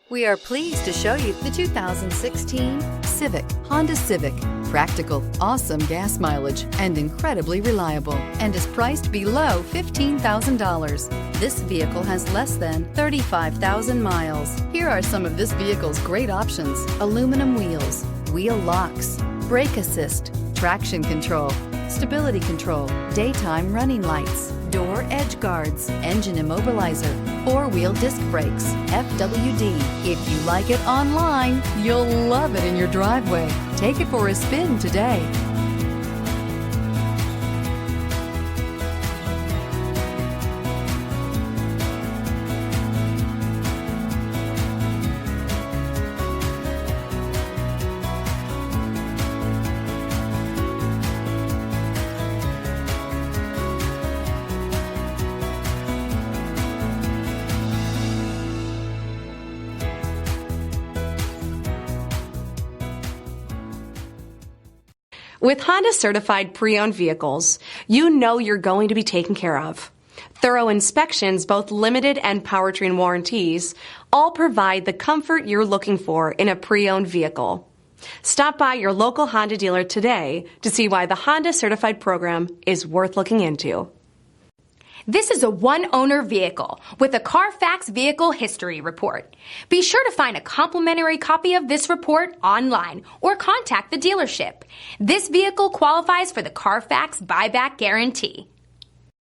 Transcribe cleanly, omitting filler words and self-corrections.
We are pleased to show you the 2016 Honda Civic. Practical, awesome gas mileage, and incredibly reliable, and is priced below $15,000. This vehicle has less than 35,000 miles. Here are some of this vehicle's great options: aluminum wheels, wheel locks, brake assist, traction control, stability control, daytime running lights, door edge guards, engine immobilizer, four-wheel disc brakes, FWD. If you like it online, you'll love it in your driveway. Take it for a spin today. With Honda certified pre-owned vehicles, you know you're going to be taken care of. Thorough inspections, both limited and powertrain warranties, all provide the comfort you're looking for in a pre-owned vehicle. Stop by your local Honda dealer today to see why the Honda certified program is worth looking into. This is a one-owner vehicle with a Carfax Vehicle History Report. Be sure to find a complimentary copy of this report online or contact the dealership. This vehicle qualifies for the Carfax Buyback Guarantee.